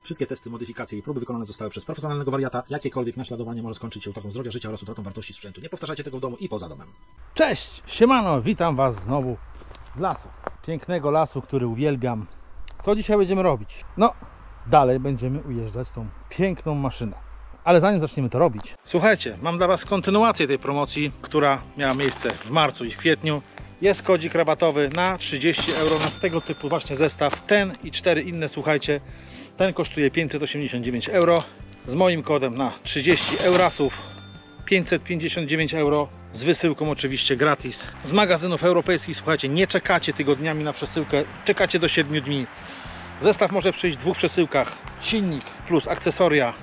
Wszystkie testy, modyfikacje i próby wykonane zostały przez profesjonalnego wariata. Jakiekolwiek naśladowanie może skończyć się utratą zdrowia, życia oraz utratą wartości sprzętu. Nie powtarzajcie tego w domu i poza domem. Cześć, siemano, witam Was znowu z lasu. Pięknego lasu, który uwielbiam. Co dzisiaj będziemy robić? No, dalej będziemy ujeżdżać tą piękną maszynę. Ale zanim zaczniemy to robić, słuchajcie, mam dla Was kontynuację tej promocji, która miała miejsce w marcu i w kwietniu. Jest kodzik rabatowy na 30 euro na tego typu właśnie zestaw. Ten i 4 inne, słuchajcie, ten kosztuje 589 euro. Z moim kodem na 30 eurasów 559 euro. Z wysyłką oczywiście gratis. Z magazynów europejskich, słuchajcie, nie czekacie tygodniami na przesyłkę, czekacie do 7 dni. Zestaw może przyjść w 2 przesyłkach. Silnik plus akcesoria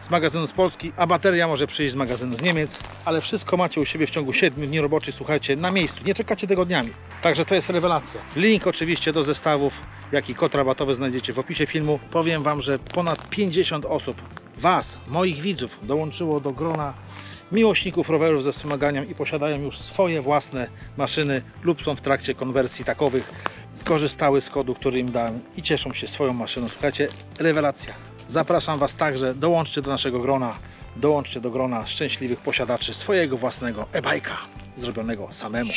z magazynu z Polski, a bateria może przyjść z magazynu z Niemiec, ale wszystko macie u siebie w ciągu 7 dni roboczych, słuchajcie, na miejscu, nie czekacie tygodniami. Także to jest rewelacja. Link oczywiście do zestawów, jak i kod rabatowy znajdziecie w opisie filmu. Powiem Wam, że ponad 50 osób, Was, moich widzów, dołączyło do grona miłośników rowerów ze wspomaganiem i posiadają już swoje własne maszyny lub są w trakcie konwersji takowych. Skorzystały z kodu, który im dałem i cieszą się swoją maszyną. Słuchajcie, rewelacja. Zapraszam Was także, dołączcie do naszego grona, dołączcie do grona szczęśliwych posiadaczy swojego własnego e-bike'a zrobionego samemu.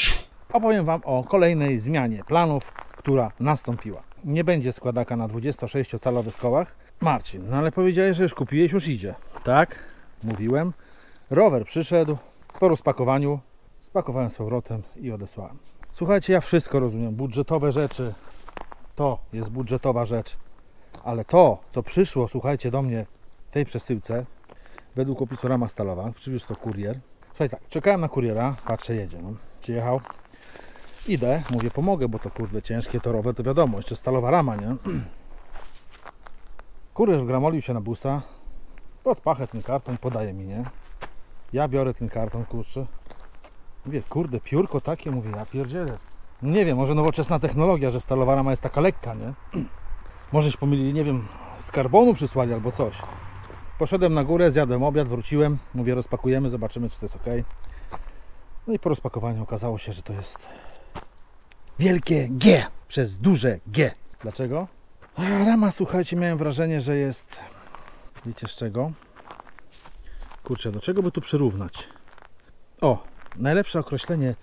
Opowiem Wam o kolejnej zmianie planów, która nastąpiła. Nie będzie składaka na 26-calowych kołach. Marcin, no ale powiedziałeś, że już kupiłeś, już idzie. Tak, mówiłem. Rower przyszedł, po rozpakowaniu spakowałem z powrotem i odesłałem. Słuchajcie, ja wszystko rozumiem, budżetowe rzeczy, to jest budżetowa rzecz. Ale to, co przyszło, słuchajcie, do mnie w tej przesyłce, według opisu rama stalowa, przywiózł to kurier. Słuchajcie, tak, czekałem na kuriera, patrzę, jedzie, no. Przyjechał, idę, mówię, pomogę, bo to kurde ciężkie, to rower, to wiadomo, jeszcze stalowa rama, nie? Kurier wgramolił się na busa, pod pachę ten karton, podaje mi, nie? Ja biorę ten karton, kurczę, mówię, kurde, piórko takie, mówię, ja pierdzielę. Nie wiem, może nowoczesna technologia, że stalowa rama jest taka lekka, nie? Może się pomylili, nie wiem, z karbonu przysłali albo coś. Poszedłem na górę, zjadłem obiad, wróciłem. Mówię, rozpakujemy, zobaczymy, czy to jest ok. No i po rozpakowaniu okazało się, że to jest wielkie G przez duże G. Dlaczego? Rama, słuchajcie, miałem wrażenie, że jest... Wiecie z czego? Kurczę, do czego by tu przyrównać? O, najlepsze określenie,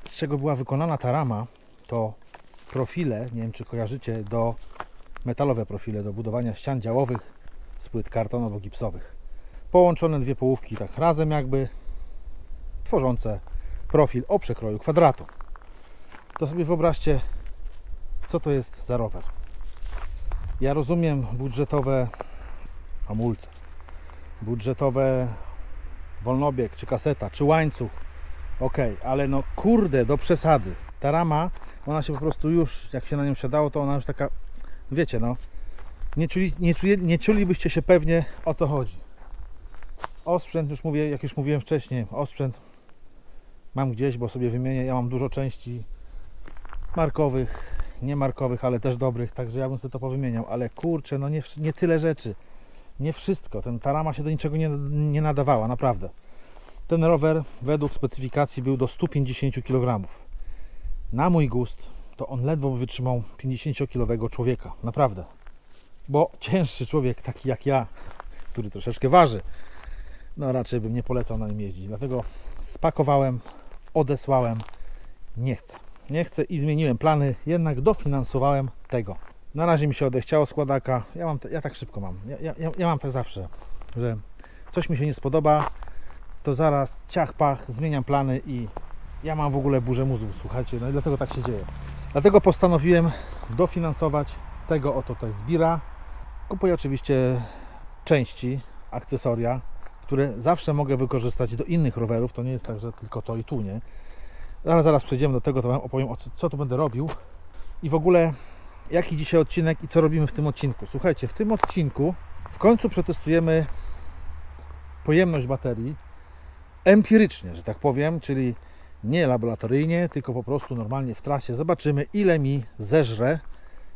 z czego była wykonana ta rama, to profile, nie wiem czy kojarzycie, metalowe profile do budowania ścian działowych z płyt kartonowo-gipsowych. Połączone dwie połówki tak razem jakby, tworzące profil o przekroju kwadratu. To sobie wyobraźcie, co to jest za rower. Ja rozumiem budżetowe hamulce, budżetowe wolnobieg, czy kaseta, czy łańcuch, ok, ale no kurde, do przesady. Ta rama, ona się po prostu już, jak się na nią siadało, to ona już taka, wiecie, no, nie czulibyście się pewnie, o co chodzi. Osprzęt, już mówię, jak już mówiłem wcześniej, osprzęt mam gdzieś, bo sobie wymienię, ja mam dużo części markowych, niemarkowych, ale też dobrych, także ja bym sobie to powymieniał, ale kurczę, no nie tyle rzeczy, nie wszystko, ta rama się do niczego nie nadawała, naprawdę. Ten rower według specyfikacji był do 150 kg. Na mój gust to on ledwo wytrzymał 50-kilowego człowieka, naprawdę. Bo cięższy człowiek, taki jak ja, który troszeczkę waży, no raczej bym nie polecał na nim jeździć. Dlatego spakowałem, odesłałem, nie chcę i zmieniłem plany, jednak dofinansowałem tego. Na razie mi się odechciało składaka, ja tak szybko mam, ja mam tak zawsze, że coś mi się nie spodoba, to zaraz ciach, pach, zmieniam plany i ja mam w ogóle burzę mózgu, słuchajcie, no i dlatego tak się dzieje. Dlatego postanowiłem dofinansować tego oto tutaj Zbira. Kupuję oczywiście części, akcesoria, które zawsze mogę wykorzystać do innych rowerów. To nie jest tak, że tylko to i tu, nie? Ale zaraz przejdziemy do tego, to Wam opowiem, co tu będę robił. I w ogóle, jaki dzisiaj odcinek i co robimy w tym odcinku. Słuchajcie, w tym odcinku w końcu przetestujemy pojemność baterii empirycznie, że tak powiem, czyli nie laboratoryjnie, tylko po prostu normalnie w trasie. Zobaczymy, ile mi zeżre.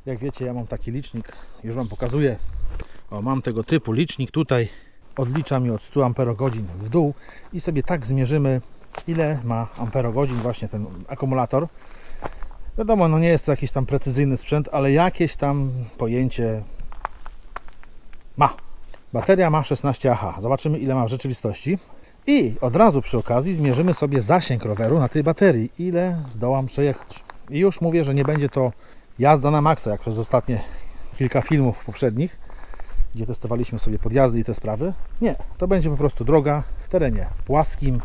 Jak wiecie, ja mam taki licznik, już Wam pokazuję. O, mam tego typu licznik tutaj, odlicza mi od 100 amperogodzin w dół i sobie tak zmierzymy, ile ma amperogodzin właśnie ten akumulator. Wiadomo, no nie jest to jakiś tam precyzyjny sprzęt, ale jakieś tam pojęcie Ma. Bateria ma 16 Ah. Zobaczymy, ile ma w rzeczywistości. I od razu przy okazji zmierzymy sobie zasięg roweru na tej baterii. Ile zdołam przejechać. I już mówię, że nie będzie to jazda na maksa, jak przez ostatnie kilka filmów poprzednich, gdzie testowaliśmy sobie podjazdy i te sprawy. Nie, to będzie po prostu droga w terenie płaskim,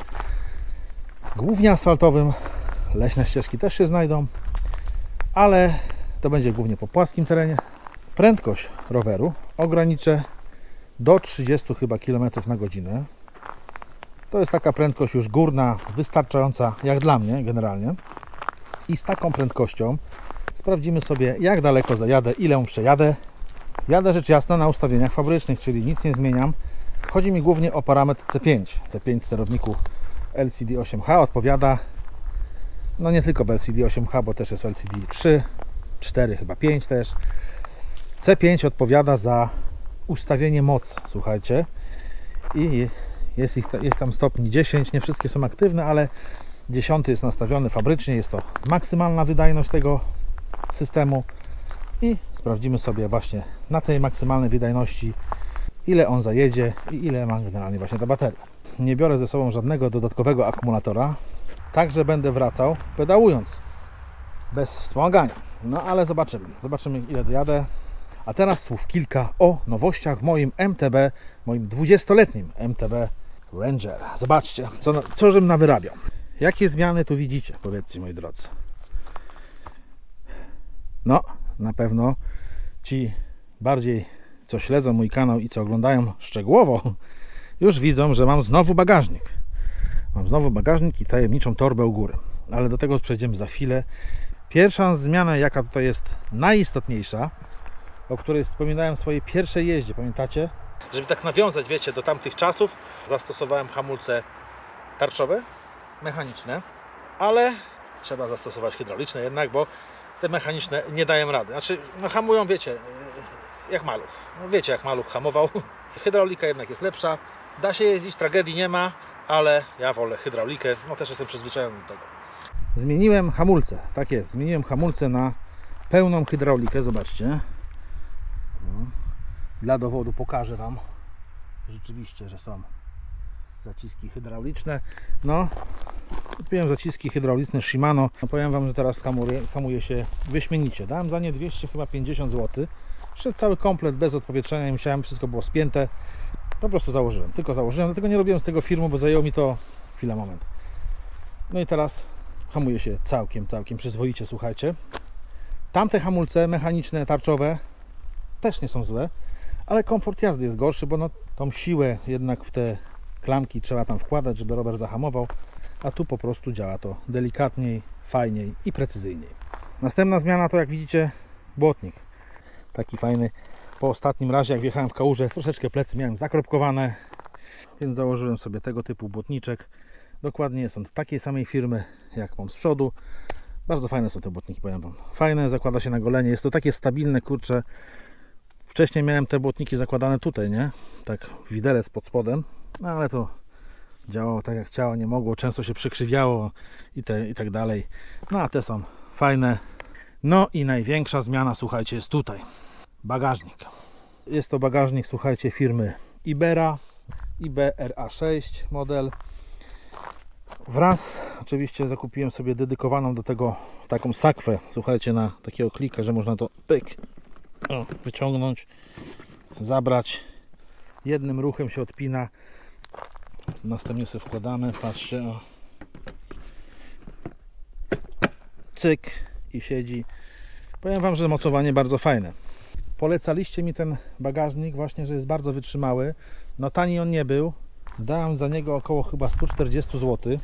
głównie asfaltowym. Leśne ścieżki też się znajdą, ale to będzie głównie po płaskim terenie. Prędkość roweru ograniczę do 30 chyba km na godzinę. To jest taka prędkość już górna, wystarczająca jak dla mnie generalnie. I z taką prędkością sprawdzimy sobie, jak daleko zajadę, ile przejadę. Jadę rzecz jasna na ustawieniach fabrycznych, czyli nic nie zmieniam. Chodzi mi głównie o parametr C5. C5 w sterowniku LCD 8H odpowiada, no nie tylko w LCD 8H, bo też jest LCD 3, 4, chyba 5 też. C5 odpowiada za ustawienie mocy, słuchajcie. I jest tam stopni 10, nie wszystkie są aktywne, ale 10 jest nastawiony fabrycznie, jest to maksymalna wydajność tego systemu i sprawdzimy sobie właśnie na tej maksymalnej wydajności, ile on zajedzie i ile ma generalnie właśnie ta bateria. Nie biorę ze sobą żadnego dodatkowego akumulatora, także będę wracał pedałując, bez wspomagania. No ale zobaczymy ile dojadę. A teraz słów kilka o nowościach w moim MTB, moim 20-letnim MTB Ranger. Zobaczcie, co żem nawyrabiał. Jakie zmiany tu widzicie, powiedzcie, moi drodzy. No, na pewno ci bardziej, co śledzą mój kanał i co oglądają szczegółowo, już widzą, że mam znowu bagażnik. Mam znowu bagażnik i tajemniczą torbę u góry. Ale do tego przejdziemy za chwilę. Pierwsza zmiana, jaka tutaj jest najistotniejsza, o której wspominałem w swojej pierwszej jeździe, pamiętacie? Żeby tak nawiązać, wiecie, do tamtych czasów, zastosowałem hamulce tarczowe, mechaniczne, ale trzeba zastosować hydrauliczne jednak, bo te mechaniczne nie dają rady. Znaczy, no hamują, wiecie, jak maluch. No wiecie, jak maluch hamował. Hydraulika jednak jest lepsza. Da się jeździć, tragedii nie ma, ale ja wolę hydraulikę. No też jestem przyzwyczajony do tego. Zmieniłem hamulce. Tak jest, zmieniłem hamulce na pełną hydraulikę. Zobaczcie. No. Dla dowodu pokażę Wam rzeczywiście, że są zaciski hydrauliczne. No, kupiłem zaciski hydrauliczne Shimano. No, powiem Wam, że teraz hamuje się wyśmienicie. Dałem za nie 250 zł. Przyszedł cały komplet bez odpowietrzenia, nie musiałem, wszystko było spięte. Po prostu założyłem, tylko założyłem. Dlatego nie robiłem z tego filmu, bo zajęło mi to moment. No i teraz hamuje się całkiem przyzwoicie, słuchajcie. Tamte hamulce mechaniczne, tarczowe też nie są złe, ale komfort jazdy jest gorszy, bo no, tą siłę jednak w te klamki trzeba tam wkładać, żeby rower zahamował, a tu po prostu działa to delikatniej, fajniej i precyzyjniej. Następna zmiana to, jak widzicie, błotnik. Taki fajny. Po ostatnim razie, jak wjechałem w kałużę, troszeczkę plecy miałem zakropkowane, więc założyłem sobie tego typu błotniczek. Dokładnie są takiej samej firmy, jak mam z przodu. Bardzo fajne są te błotniki, powiem Wam. Fajne, zakłada się na golenie. Jest to takie stabilne, kurcze. Wcześniej miałem te błotniki zakładane tutaj, nie? Tak, widelec pod spodem. No ale to działało tak jak chciało, nie mogło. Często się przekrzywiało i tak dalej. No a te są fajne. No i największa zmiana, słuchajcie, jest tutaj. Bagażnik. Jest to bagażnik, słuchajcie, firmy Ibera. IBRA6 model. Wraz oczywiście zakupiłem sobie dedykowaną do tego taką sakwę, słuchajcie, na takiego klika, że można to pyk, wyciągnąć, zabrać. Jednym ruchem się odpina. Następnie sobie wkładamy, patrzcie, o. Cyk i siedzi. Powiem Wam, że mocowanie bardzo fajne. Polecaliście mi ten bagażnik właśnie, że jest bardzo wytrzymały. No tani on nie był. Dałem za niego około chyba 140 zł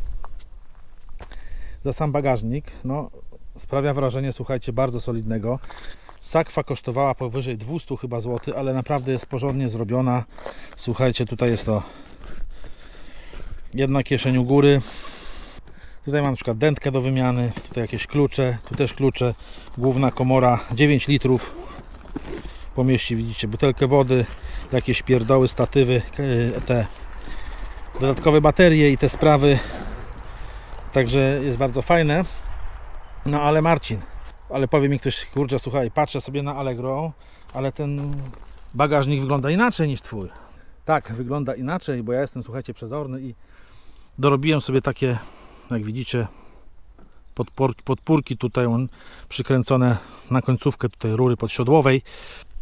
za sam bagażnik. No, sprawia wrażenie, słuchajcie, bardzo solidnego. Sakwa kosztowała powyżej 200 chyba zł, ale naprawdę jest porządnie zrobiona. Słuchajcie, tutaj jest to jedna kieszeń u góry. Tutaj mam na przykład dętkę do wymiany, tutaj jakieś klucze, tu też klucze. Główna komora 9 litrów. Pomieści, widzicie, butelkę wody, jakieś pierdoły, statywy, te dodatkowe baterie i te sprawy. Także jest bardzo fajne. No ale Marcin, ale powie mi ktoś, kurczę, słuchaj, patrzę sobie na Allegro, ale ten bagażnik wygląda inaczej niż twój. Tak, wygląda inaczej, bo ja jestem, słuchajcie, przezorny i dorobiłem sobie takie, jak widzicie, podpórki tutaj przykręcone na końcówkę tutaj rury podsiodłowej.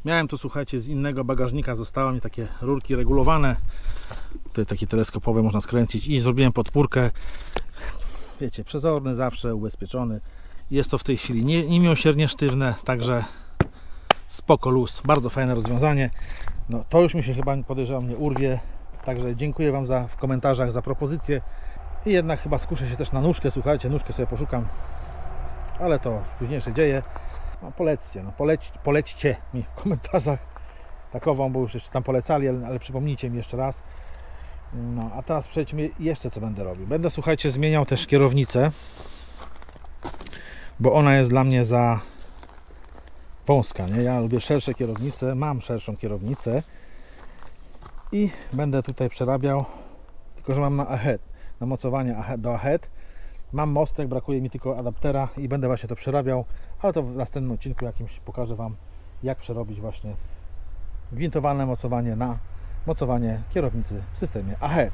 Miałem to, słuchajcie, z innego bagażnika, zostały mi takie rurki regulowane, tutaj takie teleskopowe można skręcić i zrobiłem podpórkę. Wiecie, przezorny, zawsze ubezpieczony. Jest to w tej chwili niemiłosiernie sztywne, także spoko luz. Bardzo fajne rozwiązanie. No to już mi się chyba, podejrzewam, nie urwie. Także dziękuję Wam w komentarzach za propozycję. I jednak chyba skuszę się też na nóżkę. Słuchajcie, nóżkę sobie poszukam, ale to w późniejsze dzieje. No, polećcie, no, polećcie mi w komentarzach takową, bo już jeszcze tam polecali, ale przypomnijcie mi jeszcze raz. No, a teraz przejdźmy jeszcze, co będę robił. Będę, słuchajcie, zmieniał też kierownicę, bo ona jest dla mnie za wąska, nie? Ja lubię szersze kierownice, mam szerszą kierownicę i będę tutaj przerabiał, tylko że mam na ahead, na mocowanie do ahead. Mam mostek, brakuje mi tylko adaptera i będę właśnie to przerabiał, ale to w następnym odcinku jakimś pokażę Wam, jak przerobić właśnie gwintowane mocowanie na mocowanie kierownicy w systemie ahead.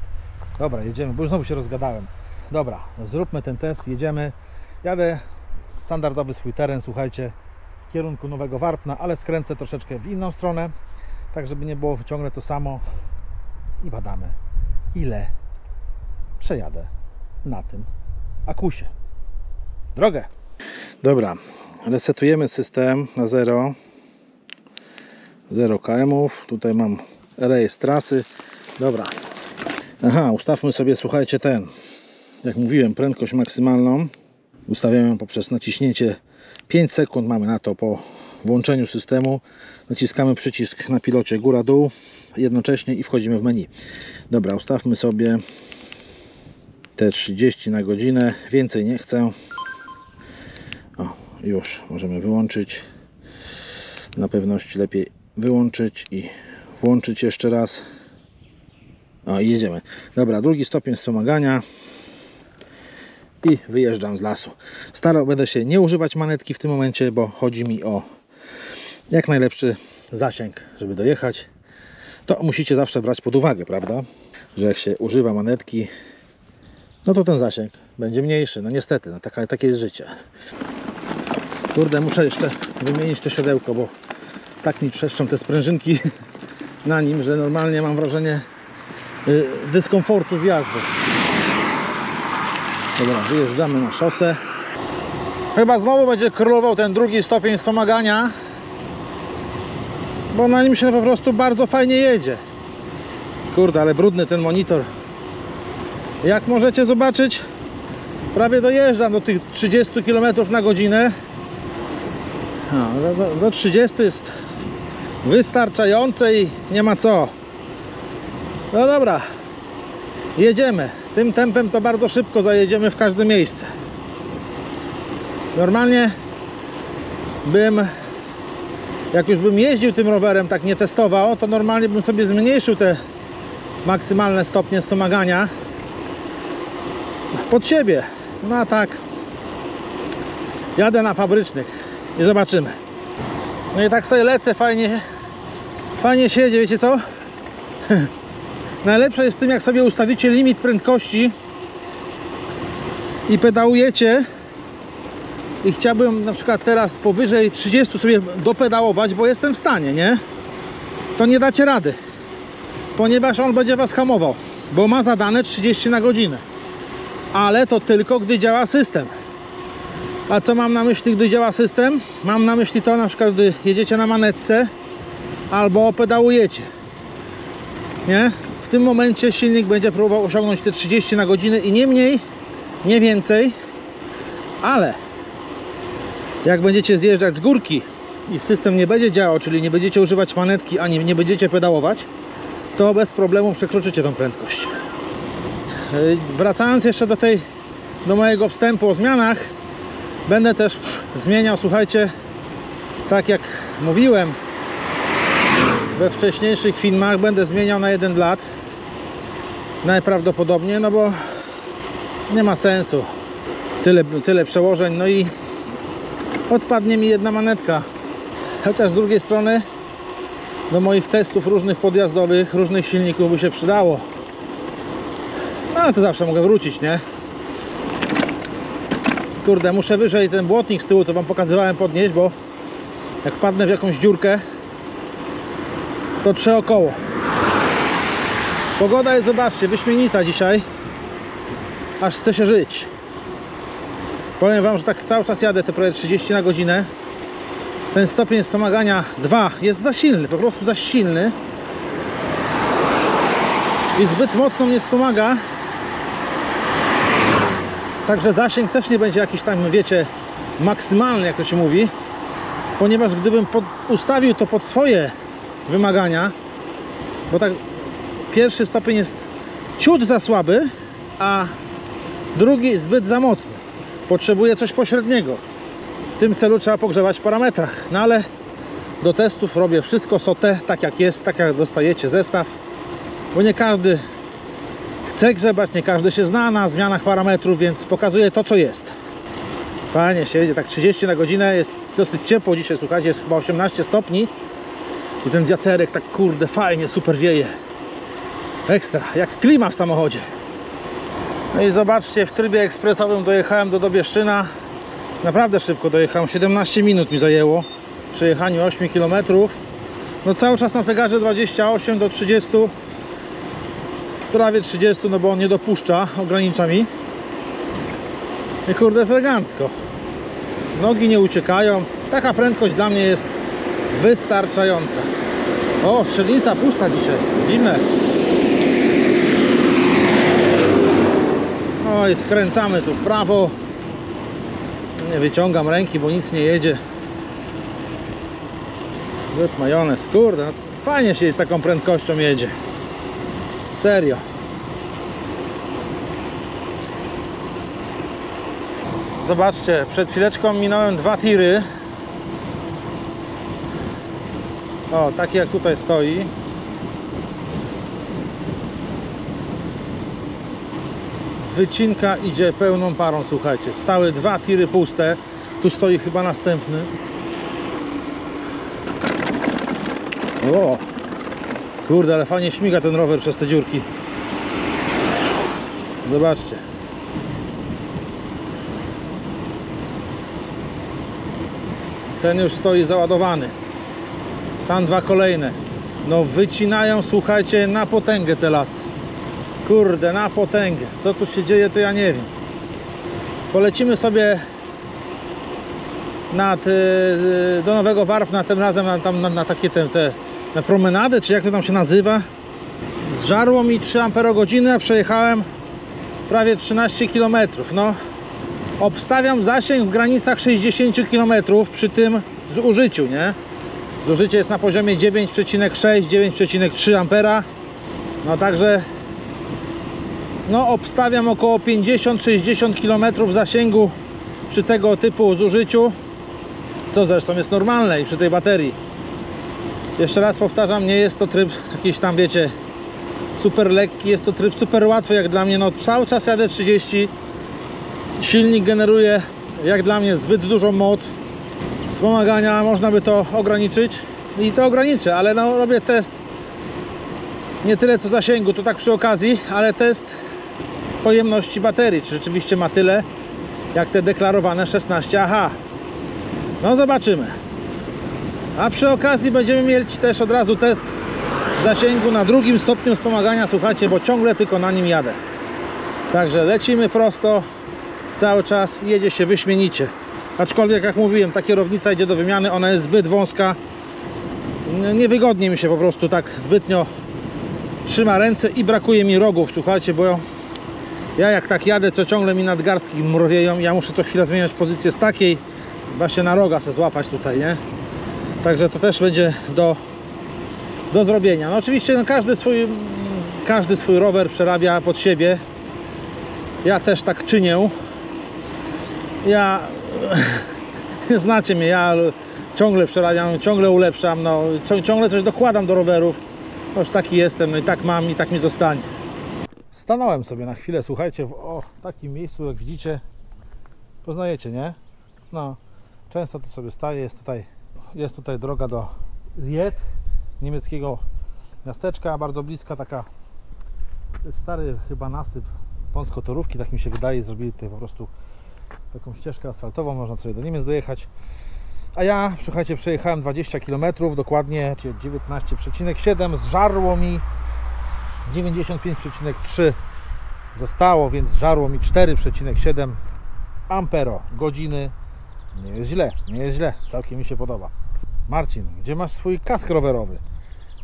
Dobra, jedziemy, bo już znowu się rozgadałem. Dobra, zróbmy ten test, jedziemy. Jadę standardowy swój teren, słuchajcie, w kierunku Nowego Warpna, ale skręcę troszeczkę w inną stronę, tak żeby nie było ciągle to samo i badamy, ile przejadę na tym akusie. W drogę! Dobra, resetujemy system na 0 km. Tutaj mam rejestr trasy. Dobra. Aha, ustawmy sobie, słuchajcie, jak mówiłem, prędkość maksymalną. Ustawiamy ją poprzez naciśnięcie 5 sekund. Mamy na to po włączeniu systemu. Naciskamy przycisk na pilocie góra-dół jednocześnie i wchodzimy w menu. Dobra, ustawmy sobie te 30 na godzinę. Więcej nie chcę. O, już możemy wyłączyć. Na pewności lepiej wyłączyć i włączyć jeszcze raz. O, i jedziemy. Dobra, drugi stopień wspomagania i wyjeżdżam z lasu. Będę się nie używać manetki w tym momencie, bo chodzi mi o jak najlepszy zasięg, żeby dojechać. To musicie zawsze brać pod uwagę, prawda? Że jak się używa manetki, no to ten zasięg będzie mniejszy. No niestety, no takie jest życie. Kurde, muszę jeszcze wymienić to siodełko, bo tak mi trzeszczą te sprężynki na nim, że normalnie mam wrażenie dyskomfortu z jazdy. Dobra, wyjeżdżamy na szosę. Chyba znowu będzie królował ten drugi stopień wspomagania, bo na nim się po prostu bardzo fajnie jedzie. Kurde, ale brudny ten monitor. Jak możecie zobaczyć, prawie dojeżdżam do tych 30 km na godzinę. Do 30 jest wystarczające i nie ma co. No dobra, jedziemy. Tym tempem to bardzo szybko zajedziemy w każde miejsce. Normalnie jak już bym jeździł tym rowerem, tak nie testował, to normalnie bym sobie zmniejszył te maksymalne stopnie wspomagania pod siebie. No a tak jadę na fabrycznych i zobaczymy. No i tak sobie lecę, fajnie się jedzie, wiecie co? Najlepsze jest w tym, jak sobie ustawicie limit prędkości i pedałujecie i chciałbym na przykład teraz powyżej 30 sobie dopedałować, bo jestem w stanie, nie? To nie dacie rady, ponieważ on będzie was hamował, bo ma zadane 30 na godzinę. Ale to tylko gdy działa system. A co mam na myśli, gdy działa system? Mam na myśli to, na przykład gdy jedziecie na manetce albo pedałujecie, nie? W tym momencie silnik będzie próbował osiągnąć te 30 na godzinę i nie mniej, nie więcej. Ale jak będziecie zjeżdżać z górki i system nie będzie działał, czyli nie będziecie używać manetki ani nie będziecie pedałować, to bez problemu przekroczycie tą prędkość. Wracając jeszcze do mojego wstępu o zmianach, będę też zmieniał, słuchajcie, tak jak mówiłem we wcześniejszych filmach, będę zmieniał na jeden blat najprawdopodobniej, no bo nie ma sensu tyle przełożeń, no i odpadnie mi jedna manetka. Chociaż z drugiej strony do moich testów różnych podjazdowych, różnych silników by się przydało. No ale to zawsze mogę wrócić, nie? Kurde, muszę wyżej ten błotnik z tyłu, co wam pokazywałem, podnieść, bo jak wpadnę w jakąś dziurkę, to trzeba około. Pogoda jest, zobaczcie, wyśmienita dzisiaj. Aż chce się żyć. Powiem wam, że tak cały czas jadę te prawie 30 na godzinę. Ten stopień wspomagania 2 jest za silny, po prostu za silny. I zbyt mocno mnie wspomaga. Także zasięg też nie będzie jakiś tam, wiecie, maksymalny, jak to się mówi. Ponieważ gdybym ustawił to pod swoje wymagania, bo tak pierwszy stopień jest ciut za słaby, a drugi zbyt za mocny. Potrzebuję coś pośredniego. W tym celu trzeba pogrzewać w parametrach. No ale do testów robię wszystko sotę, tak jak jest, tak jak dostajecie zestaw. Bo nie każdy chce grzebać, nie każdy się zna na zmianach parametrów, więc pokazuję to, co jest. Fajnie się jedzie, tak 30 na godzinę, jest dosyć ciepło dzisiaj, słuchajcie, jest chyba 18 stopni. I ten wiaterek tak kurde fajnie, super wieje. Ekstra, jak klima w samochodzie. No i zobaczcie, w trybie ekspresowym dojechałem do Dobieszczyna. Naprawdę szybko dojechałem, 17 minut mi zajęło w przejechaniu 8 km. No cały czas na zegarze 28 do 30. Prawie 30, no bo on nie dopuszcza, ogranicza mi. I kurde, jest elegancko. Nogi nie uciekają. Taka prędkość dla mnie jest wystarczająca. O, strzelnica pusta dzisiaj. Dziwne. No i skręcamy tu w prawo. Nie wyciągam ręki, bo nic nie jedzie. Łyb majonez, kurde, no fajnie się z taką prędkością jedzie. Serio. Zobaczcie, przed chwileczką minąłem 2 tiry. O, taki jak tutaj stoi. Wycinka idzie pełną parą, słuchajcie. Stały 2 tiry puste. Tu stoi chyba następny. O! Kurde, ale fajnie śmiga ten rower przez te dziurki. Zobaczcie. Ten już stoi załadowany. Tam 2 kolejne. No wycinają, słuchajcie, na potęgę te lasy. Kurde, na potęgę. Co tu się dzieje, to ja nie wiem. Polecimy sobie do Nowego Warpna, tym razem na takie na promenadę, czy jak to tam się nazywa. Zżarło mi 3 Ah, a przejechałem prawie 13 km. No, obstawiam zasięg w granicach 60 km przy tym zużyciu, nie? Zużycie jest na poziomie 9,6-9,3 ampera. No także no obstawiam około 50-60 km zasięgu przy tego typu zużyciu, co zresztą jest normalne i przy tej baterii. Jeszcze raz powtarzam, nie jest to tryb jakiś tam, wiecie, super lekki, jest to tryb super łatwy jak dla mnie. No cały czas jadę 30, silnik generuje jak dla mnie zbyt dużą moc wspomagania, można by to ograniczyć i to ograniczę, ale no robię test nie tyle co zasięgu, to tak przy okazji, ale test pojemności baterii, czy rzeczywiście ma tyle jak te deklarowane 16 Ah. No zobaczymy. A przy okazji będziemy mieć też od razu test zasięgu na 2. stopniu wspomagania, słuchajcie, bo ciągle tylko na nim jadę. Także lecimy prosto, cały czas jedzie się wyśmienicie. Aczkolwiek jak mówiłem, ta kierownica idzie do wymiany, ona jest zbyt wąska. Niewygodnie mi się po prostu tak zbytnio trzyma ręce i brakuje mi rogów, słuchajcie, bo ja jak tak jadę, to ciągle mi nadgarstki mrowieją. Ja muszę co chwilę zmieniać pozycję z takiej właśnie na roga se złapać tutaj, nie? Także to też będzie do zrobienia. No oczywiście no każdy swój rower przerabia pod siebie. Ja też tak czynię. Ja znacie mnie, ja ciągle przerabiam, ciągle ulepszam, no, ciągle coś dokładam do rowerów. No już taki jestem, no i tak mam i tak mi zostanie. Stanąłem sobie na chwilę, słuchajcie, w takim miejscu, jak widzicie, poznajecie, nie? No, często tu sobie staję, jest tutaj droga do Ried, niemieckiego miasteczka, bardzo bliska, taka stary chyba nasyp wąskotorówki, tak mi się wydaje, zrobili tutaj po prostu taką ścieżkę asfaltową, można sobie do Niemiec dojechać. A ja, słuchajcie, przejechałem 20 km dokładnie, czyli 19,7, zżarło mi 95,3 zostało, więc zżarło mi 4,7 ampero godziny. Nie jest źle, nie jest źle, całkiem mi się podoba. Marcin, gdzie masz swój kask rowerowy?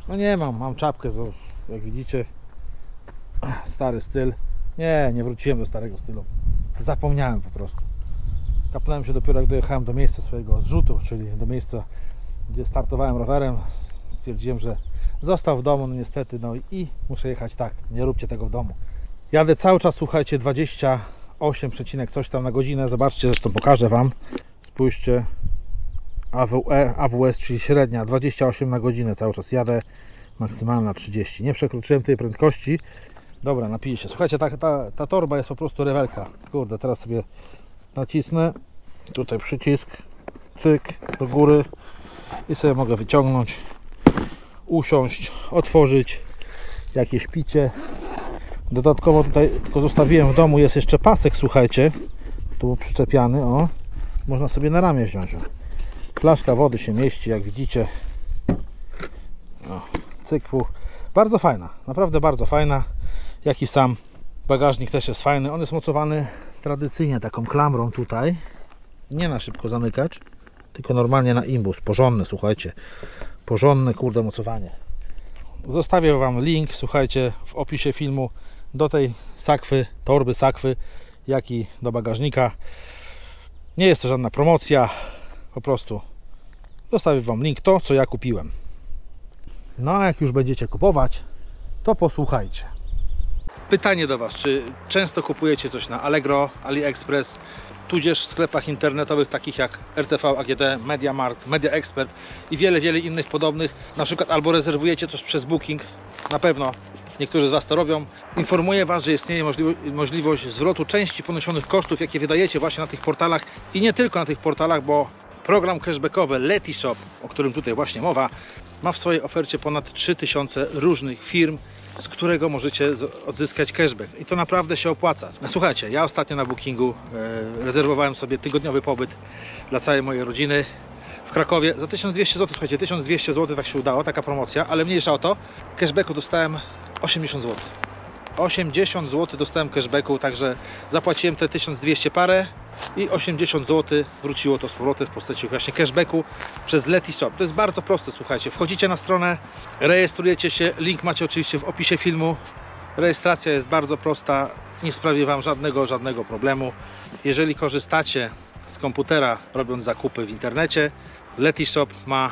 No nie mam czapkę, jak widzicie, stary styl. Nie wróciłem do starego stylu, zapomniałem po prostu. Kapnąłem się dopiero, jak dojechałem do miejsca swojego zrzutu, czyli do miejsca, gdzie startowałem rowerem. Stwierdziłem, że został w domu, no niestety, no i muszę jechać tak, nie róbcie tego w domu. Jadę cały czas, słuchajcie, 28, coś tam na godzinę, zobaczcie, zresztą pokażę Wam. Spójrzcie, AWS, czyli średnia, 28 na godzinę cały czas jadę, maksymalna 30. Nie przekroczyłem tej prędkości. Dobra, napiję się. Słuchajcie, ta torba jest po prostu rewelka. Kurde, teraz sobie nacisnę, tutaj przycisk, cyk, do góry i sobie mogę wyciągnąć, usiąść, otworzyć jakieś picie. Dodatkowo tutaj tylko zostawiłem w domu, jest jeszcze pasek, słuchajcie, tu był przyczepiany, o, można sobie na ramię wziąć. Flaszka wody się mieści, jak widzicie. O, cyk, fuch. Bardzo fajna, naprawdę bardzo fajna, jak i sam bagażnik też jest fajny. On jest mocowany tradycyjnie taką klamrą tutaj, nie na szybko zamykacz, tylko normalnie na imbus, porządne, słuchajcie, porządne, kurde, mocowanie. Zostawię Wam link, słuchajcie, w opisie filmu do tej sakwy, torby sakwy, jak i do bagażnika. Nie jest to żadna promocja, po prostu zostawię Wam link, to co ja kupiłem. No a jak już będziecie kupować, to posłuchajcie. Pytanie do Was, czy często kupujecie coś na Allegro, AliExpress, tudzież w sklepach internetowych takich jak RTV, AGD, MediaMarkt, Media Expert i wiele innych podobnych, na przykład albo rezerwujecie coś przez Booking, na pewno niektórzy z Was to robią. Informuję Was, że istnieje możliwość zwrotu części poniesionych kosztów, jakie wydajecie właśnie na tych portalach i nie tylko na tych portalach, bo program cashbackowy Letishop, o którym tutaj właśnie mowa, ma w swojej ofercie ponad 3000 różnych firm, z którego możecie odzyskać cashback i to naprawdę się opłaca. No, słuchajcie, ja ostatnio na Bookingu rezerwowałem sobie tygodniowy pobyt dla całej mojej rodziny w Krakowie za 1200 zł. Słuchajcie, 1200 zł, tak się udało, taka promocja, ale mniejsza o to, cashbacku dostałem 80 zł. 80 zł dostałem cashbacku, także zapłaciłem te 1200 parę i 80 zł wróciło to z powrotem w postaci właśnie cashbacku przez Letishop. To jest bardzo proste, słuchajcie. Wchodzicie na stronę, rejestrujecie się, link macie oczywiście w opisie filmu. Rejestracja jest bardzo prosta, nie sprawi Wam żadnego problemu. Jeżeli korzystacie z komputera robiąc zakupy w internecie, Letishop ma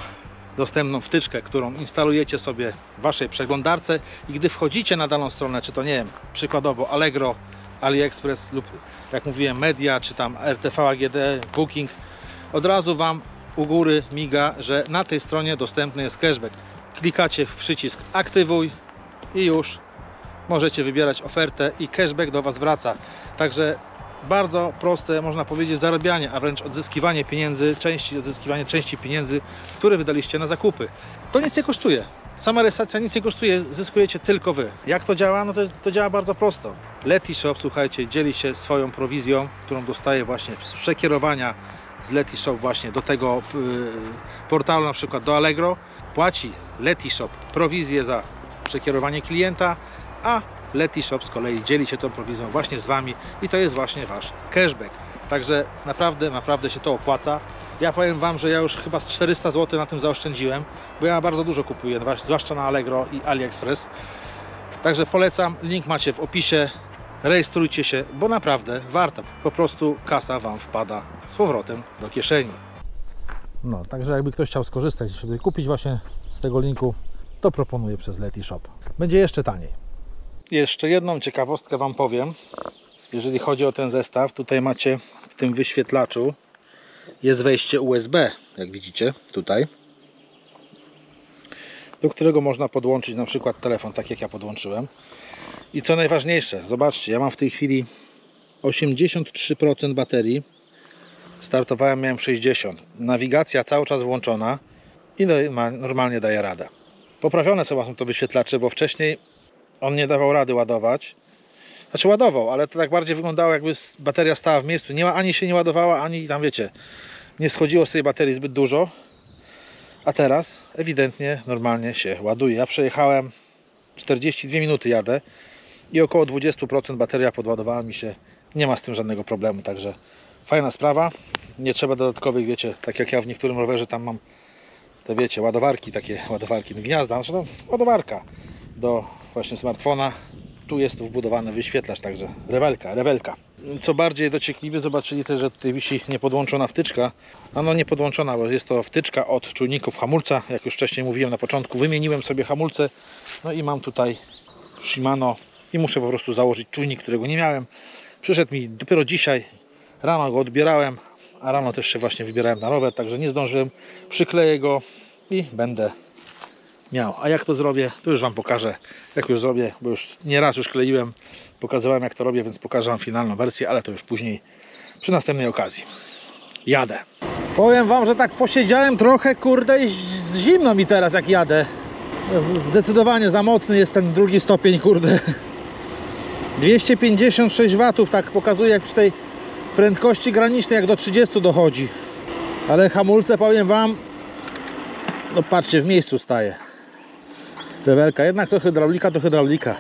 dostępną wtyczkę, którą instalujecie sobie w Waszej przeglądarce i gdy wchodzicie na daną stronę, czy to nie wiem, przykładowo Allegro, AliExpress lub jak mówiłem Media, czy tam RTV, AGD, Booking, od razu Wam u góry miga, że na tej stronie dostępny jest cashback. Klikacie w przycisk aktywuj i już możecie wybierać ofertę i cashback do Was wraca. Także bardzo proste, można powiedzieć, zarabianie, a wręcz odzyskiwanie pieniędzy, odzyskiwanie części pieniędzy, które wydaliście na zakupy. To nic nie kosztuje. Sama rejestracja nic nie kosztuje, zyskujecie tylko Wy. Jak to działa? No to działa bardzo prosto. Letishop, słuchajcie, dzieli się swoją prowizją, którą dostaje właśnie z przekierowania z Letishop właśnie do tego portalu, na przykład do Allegro. Płaci Letishop prowizję za przekierowanie klienta, a Letishop z kolei dzieli się tą prowizją właśnie z Wami i to jest właśnie Wasz cashback. Także naprawdę się to opłaca. Ja powiem Wam, że ja już chyba z 400 zł na tym zaoszczędziłem, bo ja bardzo dużo kupuję, zwłaszcza na Allegro i AliExpress. Także polecam, link macie w opisie, rejestrujcie się, bo naprawdę warto. Po prostu kasa Wam wpada z powrotem do kieszeni. No, także jakby ktoś chciał skorzystać, żeby kupić właśnie z tego linku, to proponuję przez Letishop. Będzie jeszcze taniej. Jeszcze jedną ciekawostkę Wam powiem, jeżeli chodzi o ten zestaw. Tutaj macie w tym wyświetlaczu jest wejście USB, jak widzicie tutaj, do którego można podłączyć na przykład telefon, tak jak ja podłączyłem. I co najważniejsze, zobaczcie, ja mam w tej chwili 83% baterii, startowałem, miałem 60%. Nawigacja cały czas włączona i normalnie daje radę. Poprawione są to wyświetlacze, bo wcześniej on nie dawał rady ładować. Znaczy ładował, ale to tak bardziej wyglądało, jakby bateria stała w miejscu. Ani się nie ładowała, ani tam wiecie, nie schodziło z tej baterii zbyt dużo. A teraz ewidentnie normalnie się ładuje. Ja przejechałem 42 minuty jadę i około 20% bateria podładowała mi się. Nie ma z tym żadnego problemu, także fajna sprawa. Nie trzeba dodatkowych, wiecie, tak jak ja w niektórym rowerze tam mam te, wiecie, ładowarki, takie ładowarki gniazda, znaczy no, ładowarka do właśnie smartfona. Tu jest wbudowany wyświetlacz, także rewelka. Co bardziej dociekliwie, zobaczyli też, że tutaj wisi niepodłączona wtyczka. No nie podłączona, bo jest to wtyczka od czujników hamulca. Jak już wcześniej mówiłem na początku, wymieniłem sobie hamulce. No i mam tutaj Shimano i muszę po prostu założyć czujnik, którego nie miałem. Przyszedł mi dopiero dzisiaj, rano go odbierałem, a rano też się właśnie wybierałem na rower, także nie zdążyłem. Przykleję go i będę miał. A jak to zrobię, to już Wam pokażę. Jak już zrobię, bo już nieraz już kleiłem, pokazywałem jak to robię, więc pokażę Wam finalną wersję, ale to już później, przy następnej okazji. Jadę. Powiem Wam, że tak posiedziałem trochę, kurde, i zimno mi teraz jak jadę. Zdecydowanie za mocny jest ten drugi stopień, kurde. 256 W tak pokazuje, jak przy tej prędkości granicznej, jak do 30 dochodzi. Ale hamulce, powiem Wam, no patrzcie, w miejscu staje. Rewelka, jednak to hydraulika, to hydraulika.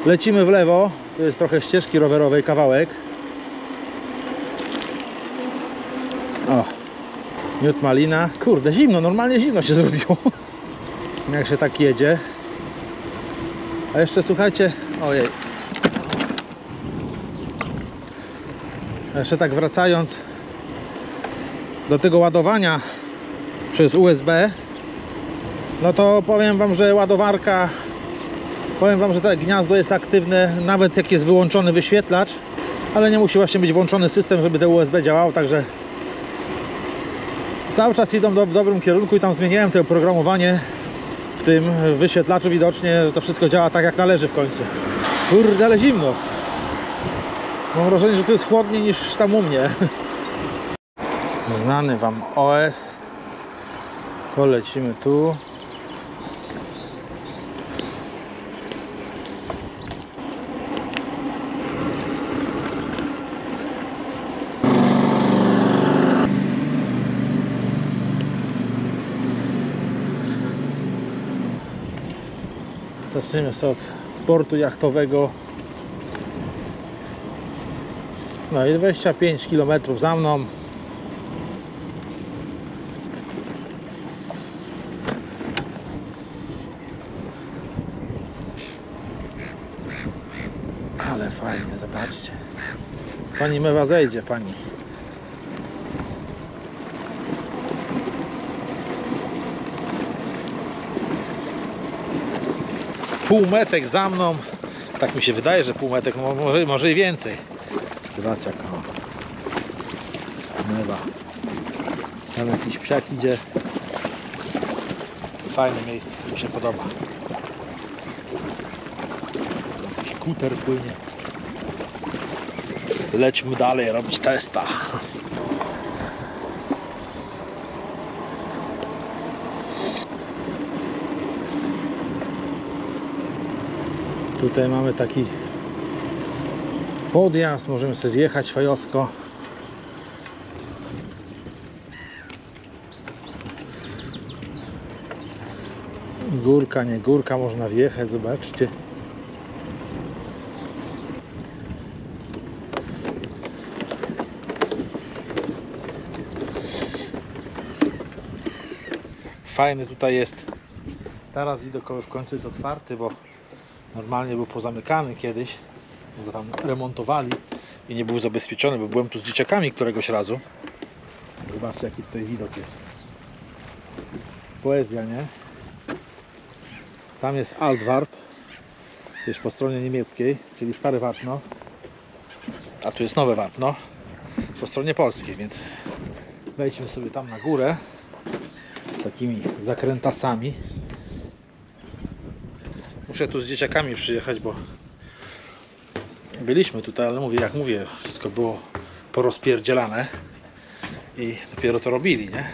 Lecimy w lewo, tu jest trochę ścieżki rowerowej, kawałek. O, miód malina. Kurde, zimno, normalnie zimno się zrobiło. Jak się tak jedzie. A jeszcze słuchajcie, ojej. A jeszcze tak wracając do tego ładowania przez USB, no to powiem Wam, że ładowarka, powiem Wam, że to gniazdo jest aktywne, nawet jak jest wyłączony wyświetlacz, ale nie musi właśnie być włączony system, żeby te USB działało, także cały czas idą w dobrym kierunku i tam zmieniałem to oprogramowanie w tym wyświetlaczu, widocznie, że to wszystko działa tak jak należy w końcu. Kurde, ale zimno. Mam wrażenie, że to jest chłodniej niż tam u mnie. Znany Wam OS. Polecimy tu. Zaczniemy sobie od portu jachtowego. No i 25 km za mną. Ale fajnie, zobaczcie. Pani mewa zejdzie, pani. Półmetek za mną. Tak mi się wydaje, że półmetek, no może i więcej. Zobaczcie, jaka mewa. Tam jakiś psiak idzie. Fajne miejsce, mi się podoba. Jakiś kuter płynie. Lećmy dalej robić testa. Tutaj mamy taki podjazd, możemy sobie wjechać fajowsko. Górka, nie górka, można wjechać, zobaczcie. Fajny tutaj jest. Teraz widokowy w końcu jest otwarty, bo normalnie był pozamykany kiedyś, bo go tam remontowali i nie był zabezpieczony, bo byłem tu z dzieciakami któregoś razu. Zobaczcie, jaki tutaj widok jest. Poezja, nie? Tam jest Altwarp, gdzieś po stronie niemieckiej, czyli stare Wapno, a tu jest nowe Wapno po stronie polskiej, więc wejdźmy sobie tam na górę takimi zakrętasami. Muszę tu z dzieciakami przyjechać, bo byliśmy tutaj, ale mówię, jak mówię, wszystko było porozpierdzielane i dopiero to robili, nie?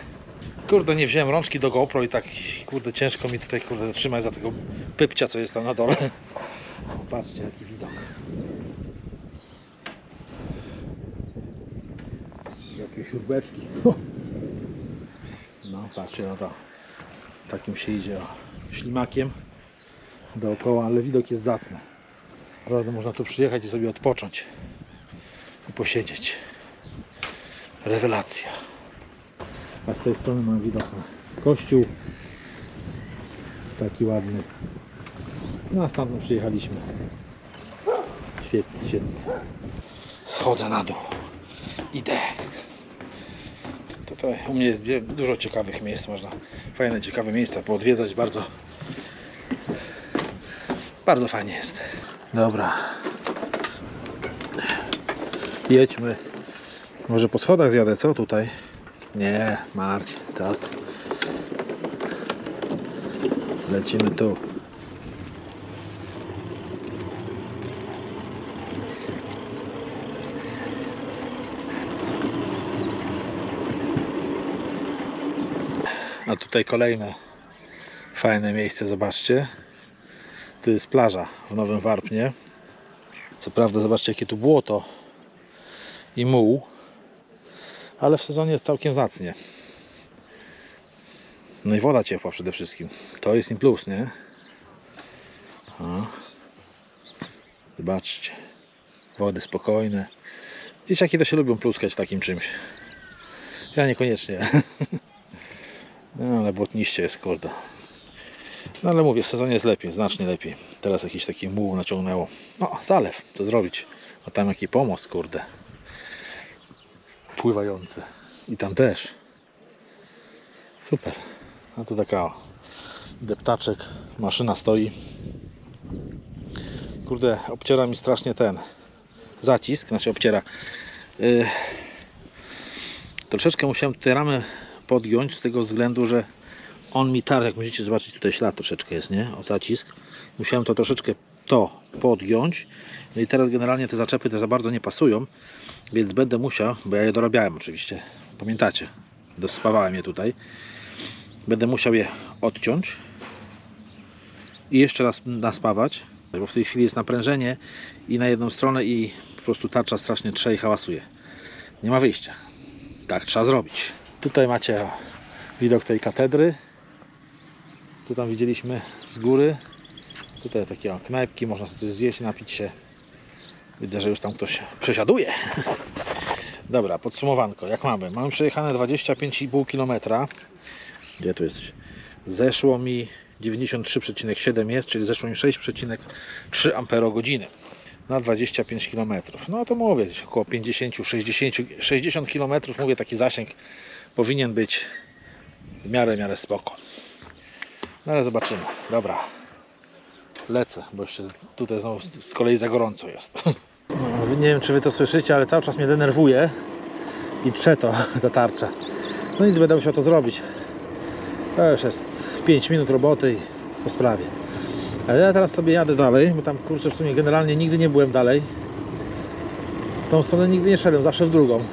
Kurde, nie wziąłem rączki do GoPro i tak, kurde, ciężko mi tutaj, kurde, trzymać za tego pypcia, co jest tam na dole. Patrzcie, jaki widok. Jakie śrubeczki. No, patrzcie na to. Takim się idzie ślimakiem dookoła, ale widok jest zacny. Naprawdę można tu przyjechać i sobie odpocząć i posiedzieć. Rewelacja. A z tej strony mam widok na kościół. Taki ładny. No a stamtąd przyjechaliśmy. Świetnie, świetnie. Schodzę na dół. Idę. Tutaj u mnie jest dużo ciekawych miejsc. Można fajne, ciekawe miejsca poodwiedzać. Bardzo fajnie jest. Dobra. Jedźmy. Może po schodach zjadę, co tutaj? Nie, Marcin, co? Lecimy tu. A tutaj kolejne fajne miejsce, zobaczcie. Tu jest plaża w Nowym Warpnie. Co prawda, zobaczcie, jakie tu błoto i muł, ale w sezonie jest całkiem zacnie. No i woda ciepła przede wszystkim. To jest im plus, nie? O. Zobaczcie. Wody spokojne. Dzieciaki to się lubią pluskać takim czymś. Ja niekoniecznie. No ale błotniście jest, kurde. No ale mówię, w sezonie jest lepiej, znacznie lepiej. Teraz jakiś taki muł naciągnęło. No, zalew, co zrobić? A tam jaki pomost, kurde. Pływający. I tam też. Super. A tu taka deptaczek. Maszyna stoi. Kurde, obciera mi strasznie ten zacisk. Znaczy obciera. Troszeczkę musiałem tutaj ramę podgiąć z tego względu, że on mi tarł, jak możecie zobaczyć, tutaj ślad troszeczkę jest, nie? O zacisk. Musiałem to troszeczkę podgiąć. No i teraz generalnie te zaczepy te za bardzo nie pasują, więc będę musiał, bo ja je dorabiałem oczywiście, pamiętacie, dospawałem je tutaj. Będę musiał je odciąć i jeszcze raz naspawać, bo w tej chwili jest naprężenie i na jedną stronę i po prostu tarcza strasznie trze i hałasuje. Nie ma wyjścia. Tak trzeba zrobić. Tutaj macie widok tej katedry, co tam widzieliśmy z góry. Tutaj takie knajpki, można sobie coś zjeść, napić się. Widzę, że już tam ktoś przesiaduje. Dobra, podsumowanko. Jak mamy? Mamy przejechane 25,5 km. Gdzie tu jest? Zeszło mi 93,7 jest, czyli zeszło mi 6,3 Ah na 25 km. No to mówię, około 50, 60 km, mówię, taki zasięg powinien być w miarę spoko. No ale zobaczymy. Dobra. Lecę, bo jeszcze tutaj znowu z kolei za gorąco jest. No, nie wiem, czy wy to słyszycie, ale cały czas mnie denerwuje i trze to, ta tarcza. No nic, będę musiał to zrobić. To już jest 5 minut roboty i po sprawie. Ale ja teraz sobie jadę dalej, bo tam, kurczę, w sumie generalnie nigdy nie byłem dalej. W tą stronę nigdy nie szedłem, zawsze w drugą.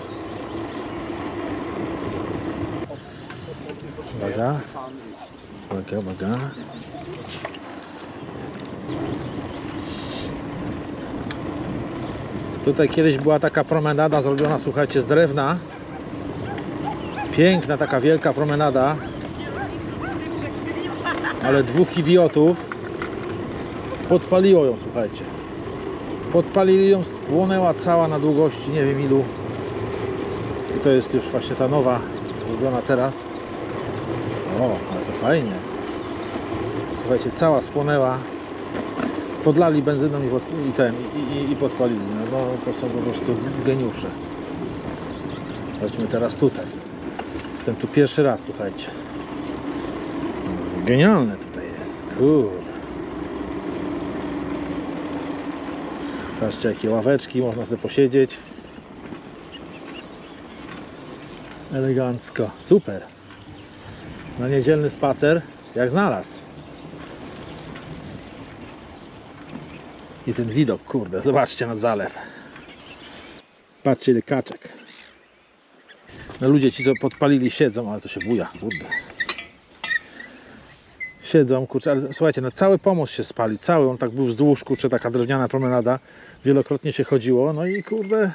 Uwaga. Uwaga. Tutaj kiedyś była taka promenada zrobiona, słuchajcie, z drewna. Piękna, taka wielka promenada. Ale dwóch idiotów podpaliło ją, słuchajcie. Podpalili ją, spłonęła cała na długości nie wiem ilu. I to jest już właśnie ta nowa, zrobiona teraz. O, ale to fajnie. Słuchajcie, cała spłonęła. Podlali benzyną i podpalili. No to są po prostu geniusze. Chodźmy teraz tutaj. Jestem tu pierwszy raz, słuchajcie. Genialne tutaj jest. Kurde. Patrzcie, jakie ławeczki, można sobie posiedzieć. Elegancko. Super. Na niedzielny spacer jak znalazł. I ten widok, kurde, zobaczcie nad zalew. Patrzcie, ile kaczek. No, ludzie ci, co podpalili, siedzą, ale to się buja, kurde. Siedzą, kurczę, ale słuchajcie, no cały pomost się spalił, cały, on tak był wzdłuż, kurczę, taka drewniana promenada, wielokrotnie się chodziło, no i kurde,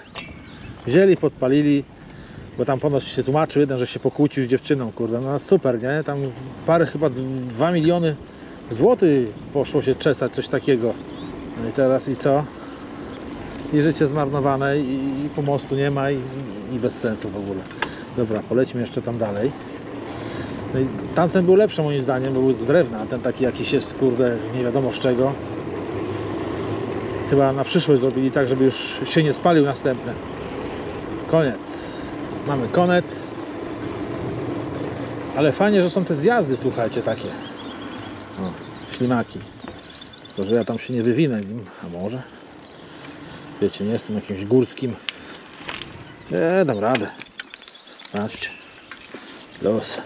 wzięli, podpalili, bo tam ponoć się tłumaczył jeden, że się pokłócił z dziewczyną, kurde, no super, nie, tam parę, chyba 2 miliony złotych poszło się czesać, coś takiego, no i teraz i co? I życie zmarnowane, i pomostu nie ma, i bez sensu w ogóle. Dobra, polećmy jeszcze tam dalej. No i tamten był lepszy moim zdaniem, bo był z drewna, a ten taki jakiś jest, kurde, nie wiadomo z czego. Chyba na przyszłość zrobili tak, żeby już się nie spalił następny. Koniec. Mamy koniec. Ale fajnie, że są te zjazdy, słuchajcie, takie. O, ślimaki. To, że ja tam się nie wywinę nim, a może? Wiecie, nie jestem jakimś górskim. Dam radę. Patrzcie. Los.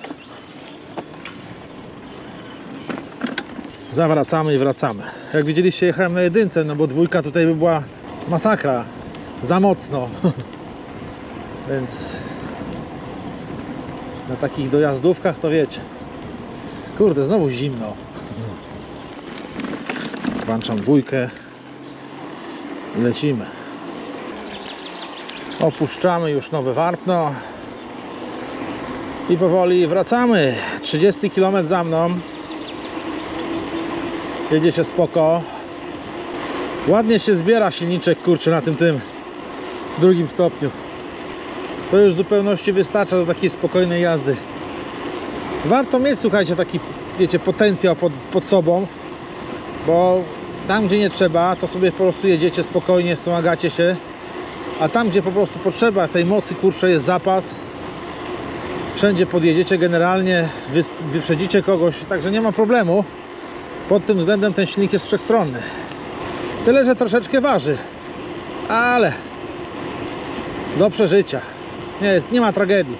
Zawracamy i wracamy. Jak widzieliście, jechałem na jedynce, no bo dwójka tutaj by była masakra. Za mocno. Więc na takich dojazdówkach to wiecie. Kurde, znowu zimno. Włączam dwójkę i lecimy. Opuszczamy już Nowe Warpno i powoli wracamy. 30 km za mną. Jedzie się spoko. Ładnie się zbiera silniczek, kurczę, na tym drugim stopniu. To już w zupełności wystarcza do takiej spokojnej jazdy. Warto mieć, słuchajcie, taki, wiecie, potencjał pod sobą, bo tam, gdzie nie trzeba, to sobie po prostu jedziecie spokojnie, wspomagacie się, a tam, gdzie po prostu potrzeba tej mocy, kurczę, jest zapas, wszędzie podjedziecie generalnie, wyprzedzicie kogoś, także nie ma problemu. Pod tym względem ten silnik jest wszechstronny. Tyle, że troszeczkę waży, ale do przeżycia. Nie ma tragedii.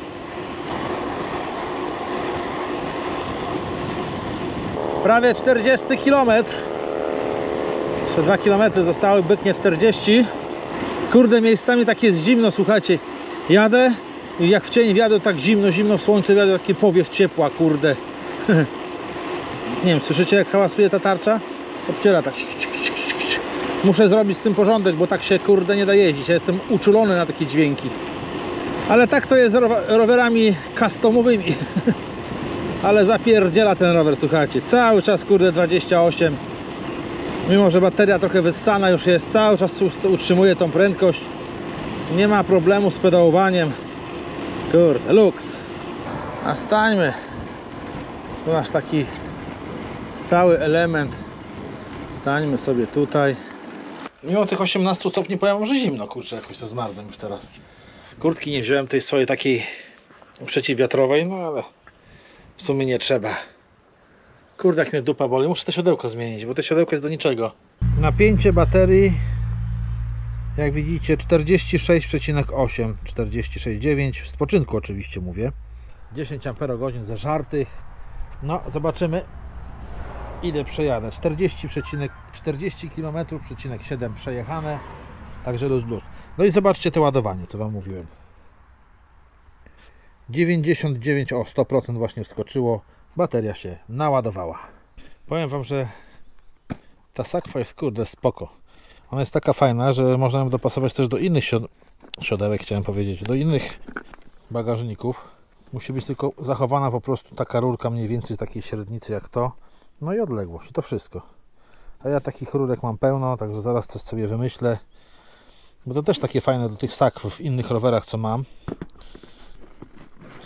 Prawie 40 km. Jeszcze 2 km zostały, byknie 40. Kurde, miejscami tak jest zimno, słuchajcie. Jadę i jak w cień wjadę, tak zimno w słońcu wjadę, taki powiew ciepła, kurde. Nie wiem, słyszycie, jak hałasuje ta tarcza? Obciera tak. Muszę zrobić z tym porządek, bo tak się, kurde, nie da jeździć. Ja jestem uczulony na takie dźwięki. Ale tak to jest z rowerami customowymi. Ale zapierdziela ten rower, słuchajcie. Cały czas, kurde, 28. Mimo że bateria trochę wyssana już jest, cały czas utrzymuje tą prędkość. Nie ma problemu z pedałowaniem. Kurde, luks. A stańmy. Tu nasz taki stały element. Stańmy sobie tutaj. Mimo tych 18 stopni powiem wam, że zimno, kurczę, jakoś to zmarzłem już teraz. Kurtki nie wziąłem tej swojej takiej przeciwwiatrowej, no ale w sumie nie trzeba. Kurde, jak mnie dupa boli, muszę to siodełko zmienić, bo to siodełko jest do niczego. Napięcie baterii, jak widzicie, 46,8, 46,9, w spoczynku oczywiście mówię. 10 Ah zażartych. No, zobaczymy, ile przejadę. 40 km/7 przejechane, także luz. No i zobaczcie to ładowanie, co wam mówiłem. 99, o 100% właśnie wskoczyło, bateria się naładowała. Powiem wam, że ta sakwa jest, kurde, spoko. Ona jest taka fajna, że można ją dopasować też do innych siodełek, chciałem powiedzieć, do innych bagażników. Musi być tylko zachowana po prostu taka rurka mniej więcej takiej średnicy jak to. No i odległość, to wszystko. A ja takich rurek mam pełno, także zaraz coś sobie wymyślę. Bo to też takie fajne do tych sakw w innych rowerach, co mam.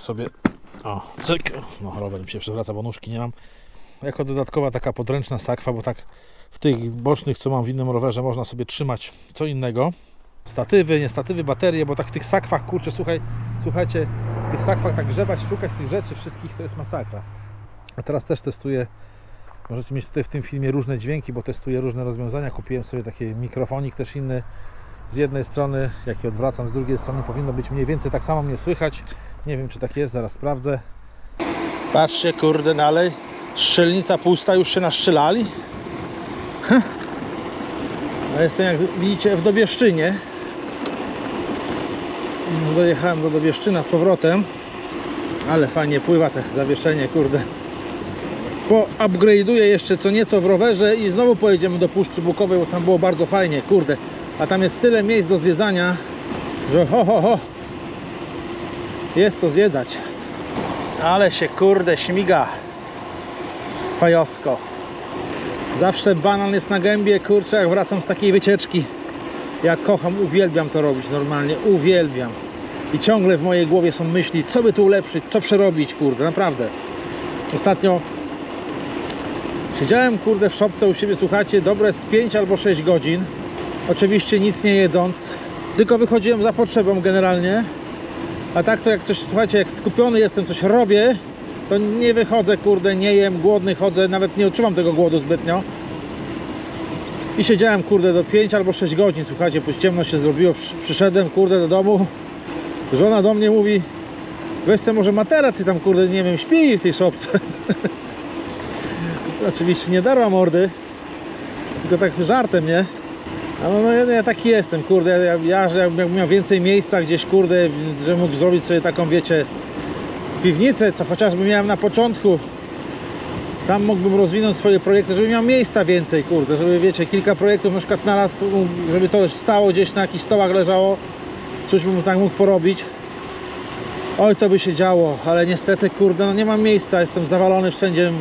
Sobie... O, cyk. No, rower mi się przewraca, bo nóżki nie mam. Jako dodatkowa taka podręczna sakwa, bo tak w tych bocznych, co mam w innym rowerze, można sobie trzymać co innego. Statywy, nie statywy, baterie, bo tak w tych sakwach, kurczę, słuchajcie, w tych sakwach tak grzebać, szukać tych rzeczy wszystkich, to jest masakra. A teraz też testuję, możecie mieć tutaj w tym filmie różne dźwięki, bo testuję różne rozwiązania. Kupiłem sobie taki mikrofonik też inny. Z jednej strony, jak je odwracam, z drugiej strony powinno być mniej więcej tak samo mnie słychać. Nie wiem, czy tak jest, zaraz sprawdzę. Patrzcie, kurde, dalej. Strzelnica pusta, już się naszczelali. No jestem, jak widzicie, w Dobieszczynie. Dojechałem do Dobieszczyna z powrotem, ale fajnie pływa te zawieszenie, kurde. Upgrade'uję jeszcze co nieco w rowerze i znowu pojedziemy do Puszczy Bukowej, bo tam było bardzo fajnie, kurde. A tam jest tyle miejsc do zwiedzania, że ho. Jest co zwiedzać. Ale się, kurde, śmiga. Fajowsko. Zawsze banan jest na gębie, kurczę, jak wracam z takiej wycieczki. Ja kocham, uwielbiam to robić, normalnie, uwielbiam. I ciągle w mojej głowie są myśli, co by tu ulepszyć, co przerobić, kurde, naprawdę. Ostatnio siedziałem, kurde, w szopce u siebie, słuchajcie, dobre z 5 albo 6 godzin. Oczywiście nic nie jedząc, tylko wychodziłem za potrzebą generalnie. A tak to jak coś, słuchajcie, jak skupiony jestem, coś robię, to nie wychodzę, kurde, nie jem, głodny chodzę, nawet nie odczuwam tego głodu zbytnio. I siedziałem, kurde, do 5 albo 6 godzin, słuchajcie, później ciemno się zrobiło, przyszedłem, kurde, do domu. Żona do mnie mówi, weź sobie może materac i tam, kurde, nie wiem, śpi w tej szopce. Oczywiście nie darła mordy, tylko tak żartem, nie? No ja taki jestem, kurde, ja że jakbym miał więcej miejsca gdzieś, kurde, że mógł zrobić sobie taką, wiecie, piwnicę, co chociażby miałem na początku. Tam mógłbym rozwinąć swoje projekty, żeby miał miejsca więcej, kurde, żeby, wiecie, kilka projektów na przykład naraz, żeby to stało gdzieś na jakichś stołach leżało, coś bym tak mógł porobić. Oj, to by się działo, ale niestety, kurde, no nie mam miejsca, jestem zawalony wszędzie,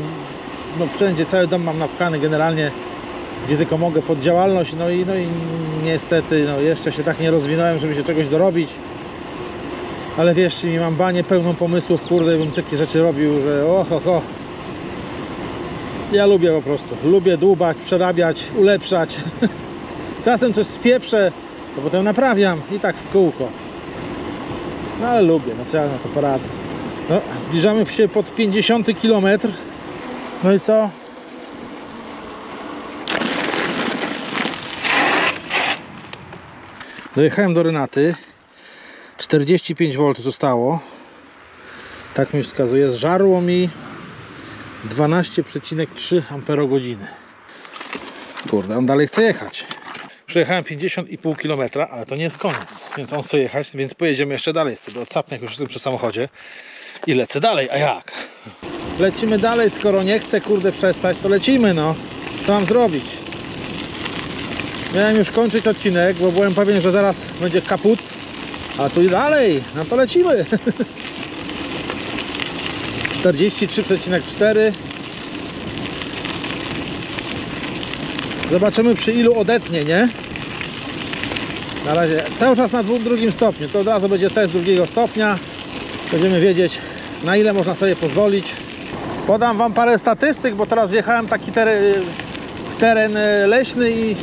no wszędzie, cały dom mam napchany generalnie, gdzie tylko mogę, pod działalność, no i niestety, no jeszcze się tak nie rozwinąłem, żeby się czegoś dorobić. Ale wierzcie mi, mam banię pełną pomysłów, kurde, bym takie rzeczy robił, że oho. Ja lubię po prostu, lubię dłubać, przerabiać, ulepszać. Czasem coś spieprzę, to potem naprawiam i tak w kółko. No ale lubię, no co ja na to poradzę. No, zbliżamy się pod 50 km. No i co? Dojechałem do Renaty. 45V zostało. Tak mi wskazuje. Zżarło mi 12,3 Ah. Kurde, on dalej chce jechać. Przejechałem 50,5 km, ale to nie jest koniec. Więc on chce jechać, więc pojedziemy jeszcze dalej. Chcę go odsapnąć, jak już jestem przy samochodzie. I lecę dalej. A jak? Lecimy dalej, skoro nie chce, kurde, przestać, to lecimy, no. Co mam zrobić? Miałem już kończyć odcinek, bo byłem pewien, że zaraz będzie kaput. A tu i dalej, no to lecimy. 43,4. Zobaczymy, przy ilu odetnie, nie? Na razie cały czas na drugim stopniu. To od razu będzie test drugiego stopnia. Będziemy wiedzieć, na ile można sobie pozwolić. Podam wam parę statystyk, bo teraz wjechałem taki teren leśny i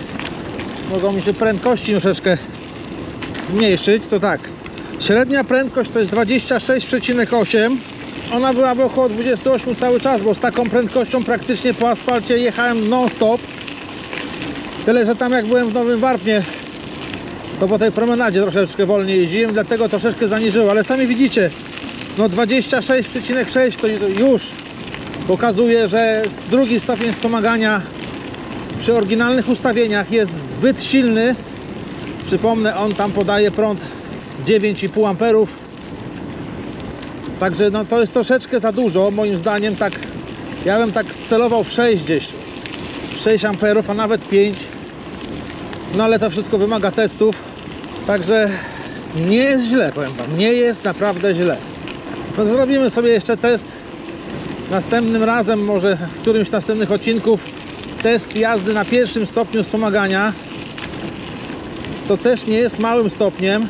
mogą mi się prędkości troszeczkę zmniejszyć. To tak, średnia prędkość to jest 26,8. Ona byłaby około 28 cały czas, bo z taką prędkością praktycznie po asfalcie jechałem non-stop. Tyle, że tam jak byłem w Nowym Warpnie, to po tej promenadzie troszeczkę wolniej jeździłem, dlatego troszeczkę zaniżyło, ale sami widzicie, no 26,6 to już pokazuje, że drugi stopień wspomagania przy oryginalnych ustawieniach jest zbyt silny. Przypomnę, on tam podaje prąd 9,5 amperów. Także no to jest troszeczkę za dużo, moim zdaniem. Tak, ja bym tak celował w 6 gdzieś. 6 amperów, a nawet 5. No ale to wszystko wymaga testów. Także nie jest źle, powiem wam. Nie jest naprawdę źle. No to zrobimy sobie jeszcze test następnym razem, może w którymś z następnych odcinków. Test jazdy na pierwszym stopniu wspomagania, co też nie jest małym stopniem.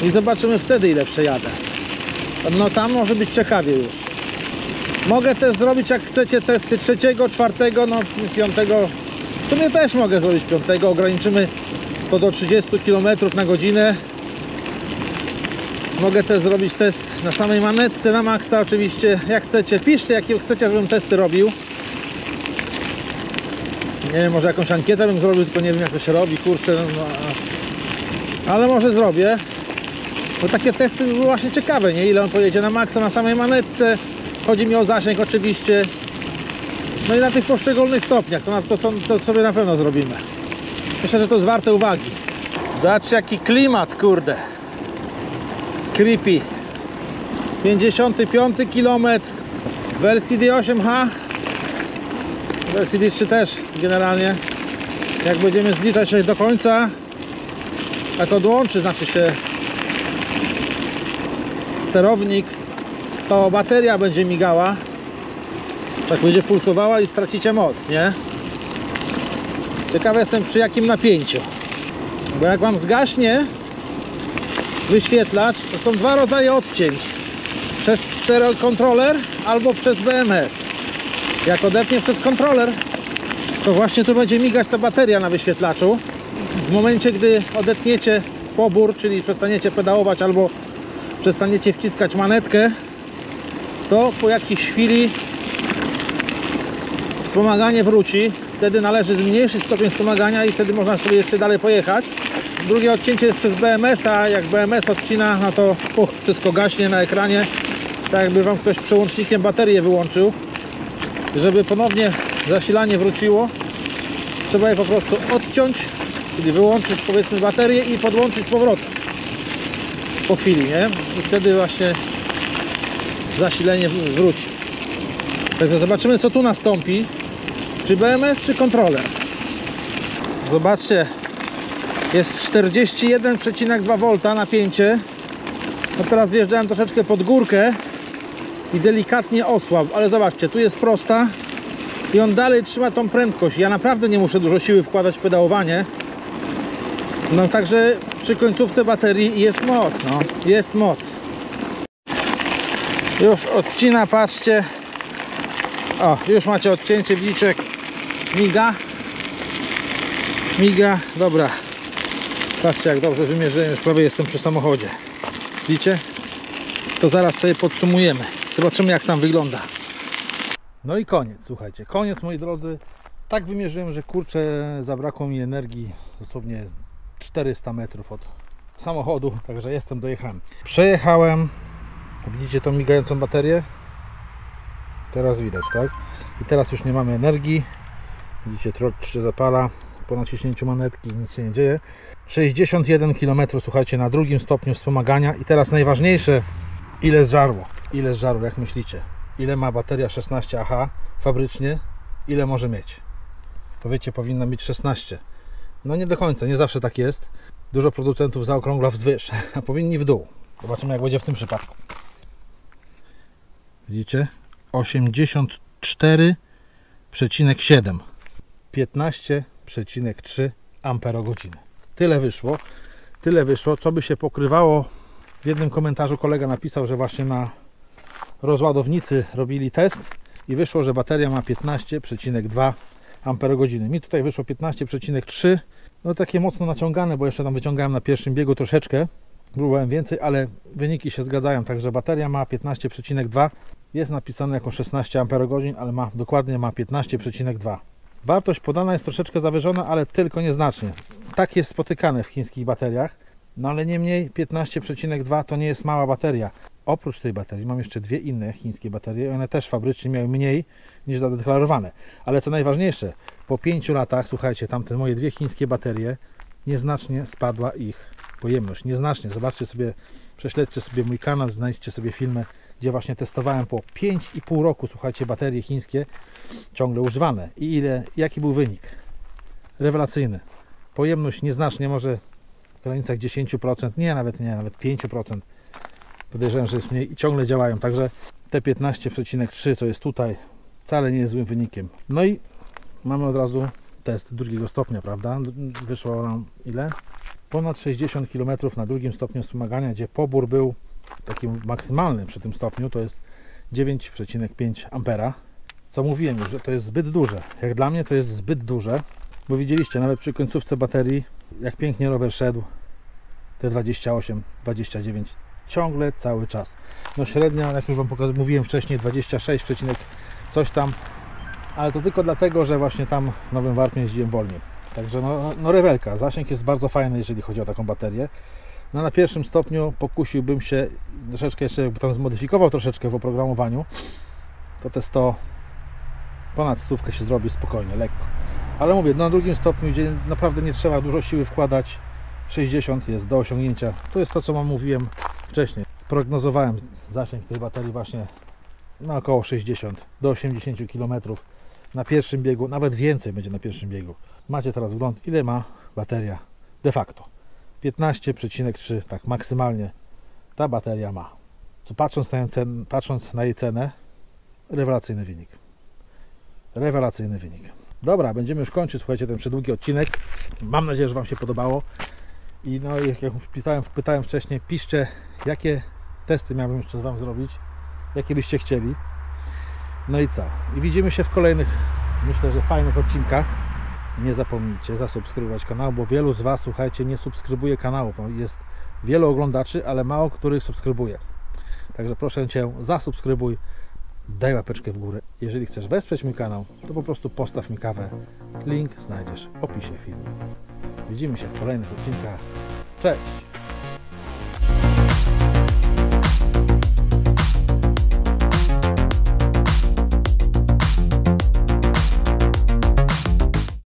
I zobaczymy wtedy, ile przejadę. No tam może być ciekawie już. Mogę też zrobić, jak chcecie, testy 3, 4, no 5. W sumie też mogę zrobić 5. Ograniczymy to do 30 km na godzinę. Mogę też zrobić test na samej manetce, na maksa oczywiście. Jak chcecie, piszcie, jakie chcecie, żebym testy robił. Nie wiem, może jakąś ankietę bym zrobił, tylko nie wiem, jak to się robi, kurczę. No, ale może zrobię. Bo takie testy były właśnie ciekawe, nie? Ile on pojedzie na maksa na samej manetce. Chodzi mi o zasięg oczywiście. No i na tych poszczególnych stopniach. To sobie na pewno zrobimy. Myślę, że to jest warte uwagi. Zobaczcie, jaki klimat, kurde. Creepy. 55 km w LCD 8H. W LCD 3 też generalnie. Jak będziemy zbliżać się do końca, jak odłączy, znaczy się sterownik, to bateria będzie migała, tak będzie pulsowała i stracicie moc, nie? Ciekawy jestem, przy jakim napięciu, bo jak wam zgaśnie wyświetlacz, to są dwa rodzaje odcięć: przez stereokontroler albo przez BMS. Jak odetnie przez kontroler, to właśnie tu będzie migać ta bateria na wyświetlaczu. W momencie, gdy odetniecie pobór, czyli przestaniecie pedałować albo przestaniecie wciskać manetkę, to po jakiejś chwili wspomaganie wróci. Wtedy należy zmniejszyć stopień wspomagania i wtedy można sobie jeszcze dalej pojechać. Drugie odcięcie jest przez BMS, a jak BMS odcina, no to wszystko gaśnie na ekranie, tak jakby wam ktoś przełącznikiem baterię wyłączył. Żeby ponownie zasilanie wróciło, trzeba je po prostu odciąć, czyli wyłączyć, powiedzmy, baterię i podłączyć z powrotem po chwili, nie? I wtedy właśnie zasilenie wróci. Także zobaczymy, co tu nastąpi, czy BMS, czy kontroler. Zobaczcie, jest 41,2 V napięcie. No teraz wjeżdżałem troszeczkę pod górkę i delikatnie osłabł, ale zobaczcie, tu jest prosta i on dalej trzyma tą prędkość. Ja naprawdę nie muszę dużo siły wkładać w pedałowanie. No także przy końcówce baterii jest moc, no, jest moc. Już odcina, patrzcie. O, już macie odcięcie, widzicie, jak miga. Miga, dobra. Patrzcie, jak dobrze wymierzyłem, już prawie jestem przy samochodzie. Widzicie? To zaraz sobie podsumujemy. Zobaczymy, jak tam wygląda. No i koniec, słuchajcie. Koniec, moi drodzy. Tak wymierzyłem, że kurczę, zabrakło mi energii dosłownie 400 metrów od samochodu. Także jestem, dojechałem. Przejechałem. Widzicie tą migającą baterię? Teraz widać, tak? I teraz już nie mamy energii. Widzicie, trocz się zapala. Po naciśnięciu manetki nic się nie dzieje. 61 km, słuchajcie, na drugim stopniu wspomagania. I teraz najważniejsze, ile zżarło. Ile zżarło, jak myślicie? Ile ma bateria 16AH fabrycznie? Ile może mieć? Powiecie, powinna mieć 16. No nie do końca, nie zawsze tak jest. Dużo producentów zaokrągla wzwyż, a powinni w dół. Zobaczymy, jak będzie w tym przypadku. Widzicie? 84,7. 15,3 amperogodziny. Tyle wyszło, co by się pokrywało. W jednym komentarzu kolega napisał, że właśnie na rozładownicy robili test i wyszło, że bateria ma 15,2 amperogodziny. Mi tutaj wyszło 15,3. No takie mocno naciągane, bo jeszcze tam wyciągałem na pierwszym biegu troszeczkę. Próbowałem więcej, ale wyniki się zgadzają. Także bateria ma 15,2. Jest napisane jako 16 amperogodzin, ale dokładnie ma 15,2. Wartość podana jest troszeczkę zawyżona, ale tylko nieznacznie. Tak jest spotykane w chińskich bateriach. No ale niemniej 15,2 to nie jest mała bateria. Oprócz tej baterii mam jeszcze dwie inne chińskie baterie. One też fabrycznie miały mniej niż zadeklarowane. Ale co najważniejsze, po 5 latach, słuchajcie, tamte moje dwie chińskie baterie, nieznacznie spadła ich pojemność. Nieznacznie. Zobaczcie sobie, prześledźcie sobie mój kanał, znajdźcie sobie filmy, gdzie właśnie testowałem po 5,5 roku, słuchajcie, baterie chińskie ciągle używane. I jaki był wynik? Rewelacyjny. Pojemność nieznacznie, może w granicach 10%, nawet 5%. Podejrzewam, że jest mniej i ciągle działają. Także te 15,3, co jest tutaj, wcale nie jest złym wynikiem. No i mamy od razu test drugiego stopnia, prawda? Wyszło nam ile? Ponad 60 km na drugim stopniu wspomagania, gdzie pobór był takim maksymalnym przy tym stopniu, to jest 9,5 ampera. Co mówiłem już, że to jest zbyt duże. Jak dla mnie to jest zbyt duże, bo widzieliście, nawet przy końcówce baterii, jak pięknie rower szedł, te 28, 29, ciągle, cały czas. No średnia, jak już Wam mówiłem wcześniej, 26, coś tam, ale to tylko dlatego, że właśnie tam w Nowym Warpie jeździłem wolniej. Także no rewelka, zasięg jest bardzo fajny, jeżeli chodzi o taką baterię. No na pierwszym stopniu pokusiłbym się troszeczkę jeszcze, jakby tam zmodyfikował troszeczkę w oprogramowaniu, to te 100, ponad 100 się zrobi spokojnie, lekko. Ale mówię, na drugim stopniu, gdzie naprawdę nie trzeba dużo siły wkładać, 60 jest do osiągnięcia. To jest to, co Wam mówiłem wcześniej. Prognozowałem zasięg tej baterii właśnie na około 60 do 80 km na pierwszym biegu, nawet więcej będzie na pierwszym biegu. Macie teraz wgląd, ile ma bateria de facto. 15,3, tak maksymalnie ta bateria ma. To patrząc na jej cenę, rewelacyjny wynik. Rewelacyjny wynik. Dobra, będziemy już kończyć, słuchajcie, ten przedługi odcinek. Mam nadzieję, że Wam się podobało. I no, jak już pytałem wcześniej, piszcie, jakie testy miałbym jeszcze z Wam zrobić, jakie byście chcieli. No i co? I widzimy się w kolejnych, myślę, że fajnych odcinkach. Nie zapomnijcie zasubskrybować kanału, bo wielu z Was, słuchajcie, nie subskrybuje kanałów. Jest wielu oglądaczy, ale mało których subskrybuje. Także proszę Cię, zasubskrybuj, daj łapeczkę w górę. Jeżeli chcesz wesprzeć mój kanał, to po prostu postaw mi kawę. Link znajdziesz w opisie filmu. Widzimy się w kolejnych odcinkach. Cześć!